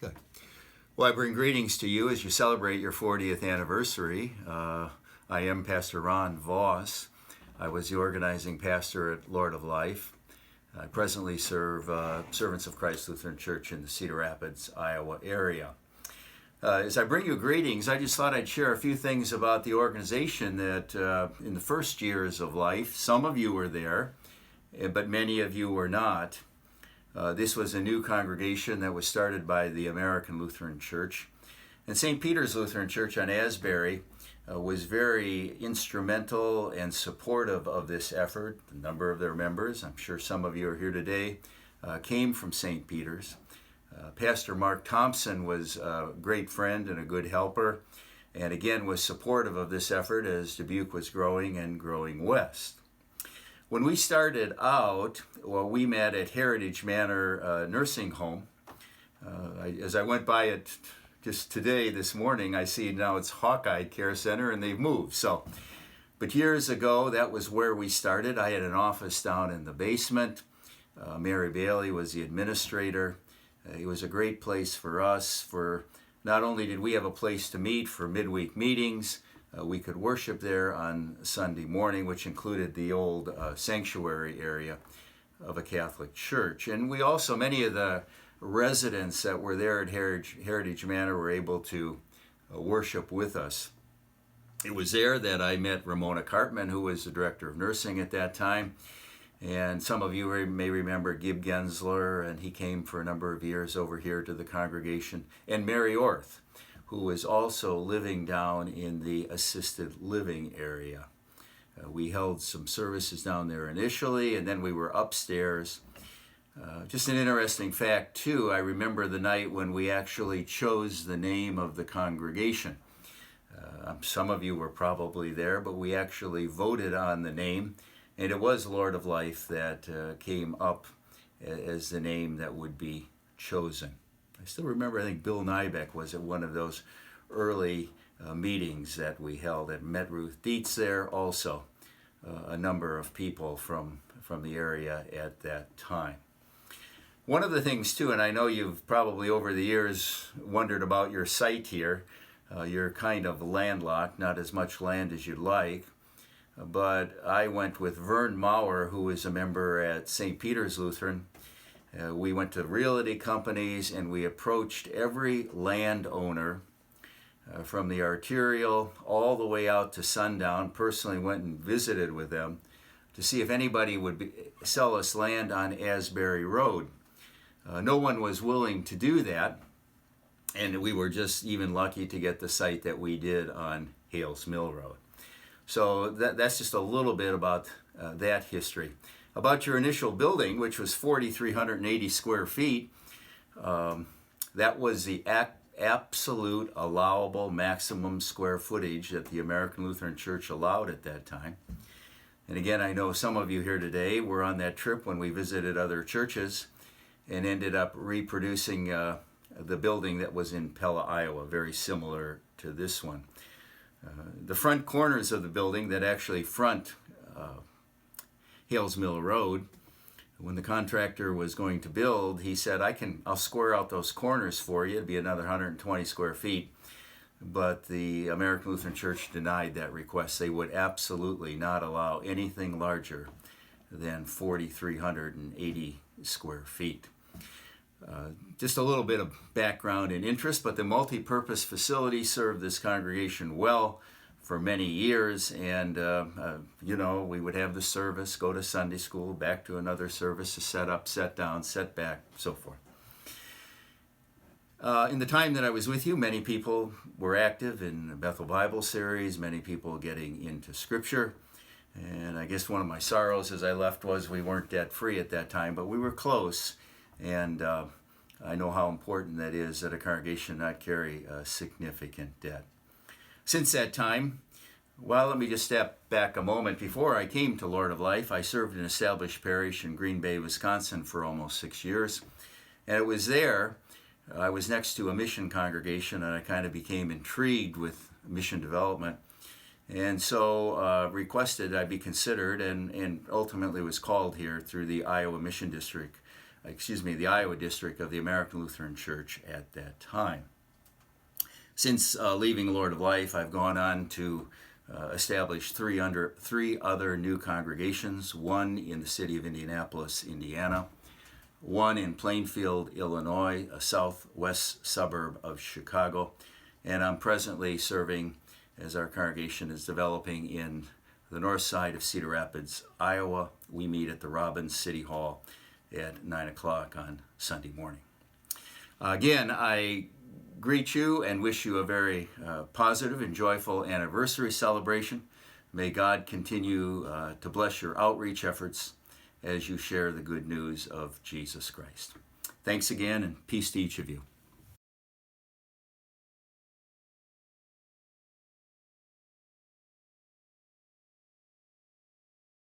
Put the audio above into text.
Good. Well, I bring greetings to you as you celebrate your 40th anniversary. I am Pastor Ron Voss. I was the organizing pastor at Lord of Life. I presently serve Servants of Christ Lutheran Church in the Cedar Rapids, Iowa area. As I bring you greetings, I just thought I'd share a few things about the organization that in the first years of life, some of you were there, but many of you were not. This was a new congregation that was started by the American Lutheran Church. And St. Peter's Lutheran Church on Asbury was very instrumental and supportive of this effort. A number of their members, I'm sure some of you are here today, came from St. Peter's. Pastor Mark Thompson was a great friend and a good helper, and again was supportive of this effort as Dubuque was growing and growing west. When we started out, we met at Heritage Manor Nursing Home. As I went by it just today, this morning, I see now it's Hawkeye Care Center and they've moved. But years ago, that was where we started. I had an office down in the basement. Mary Bailey was the administrator. It was a great place for us. For not only did we have a place to meet for midweek meetings, we could worship there on Sunday morning, which included the old sanctuary area of a Catholic church. And we also, many of the residents that were there at Heritage Manor were able to worship with us. It was there that I met Ramona Cartman, who was the director of nursing at that time. And some of you may remember Gib Gensler, and he came for a number of years over here to the congregation. And Mary Orth, who was also living down in the assisted living area. We held some services down there initially, and then we were upstairs. Just an interesting fact, too, I remember the night when we actually chose the name of the congregation. Some of you were probably there, but we actually voted on the name, and it was Lord of Life that came up as the name that would be chosen. I still remember, I think Bill Nybeck was at one of those early meetings that we held, and met Ruth Dietz there, also a number of people from the area at that time. One of the things too, and I know you've probably over the years wondered about your site here, you're kind of landlocked, not as much land as you'd like, but I went with Vern Maurer, who is a member at St. Peter's Lutheran. We went to realty companies and we approached every landowner from the arterial all the way out to sundown. Personally went and visited with them to see if anybody would sell us land on Asbury Road. No one was willing to do that, and we were just even lucky to get the site that we did on Hales Mill Road. So that's just a little bit about that history. About your initial building, which was 4,380 square feet, that was the absolute allowable maximum square footage that the American Lutheran Church allowed at that time. And again, I know some of you here today were on that trip when we visited other churches and ended up reproducing the building that was in Pella, Iowa, very similar to this one. The front corners of the building that actually front Hales Mill Road, when the contractor was going to build, he said, I'll square out those corners for you. It'd be another 120 square feet. But the American Lutheran Church denied that request. They would absolutely not allow anything larger than 4,380 square feet. Just a little bit of background and interest, but the multi-purpose facility served this congregation well for many years, and we would have the service, go to Sunday school, back to another service to set up, set down, set back, so forth. In the time that I was with you, many people were active in the Bethel Bible series, many people getting into Scripture, and I guess one of my sorrows as I left was we weren't debt free at that time, but we were close, and I know how important that is that a congregation not carry a significant debt. Since that time, well, let me just step back a moment. Before I came to Lord of Life, I served an established parish in Green Bay, Wisconsin for almost 6 years. And it was there, I was next to a mission congregation, and I kind of became intrigued with mission development. And so requested I be considered, and ultimately was called here through the Iowa Mission District the Iowa district of the American Lutheran Church at that time. Since leaving Lord of Life, I've gone on to establish three other new congregations, one in the city of Indianapolis, Indiana, one in Plainfield, Illinois, a southwest suburb of Chicago, and I'm presently serving as our congregation is developing in the north side of Cedar Rapids, Iowa. We meet at the Robbins City Hall at 9 o'clock on Sunday morning. Again, I greet you and wish you a very positive and joyful anniversary celebration. May God continue to bless your outreach efforts as you share the good news of Jesus Christ. Thanks again, and peace to each of you.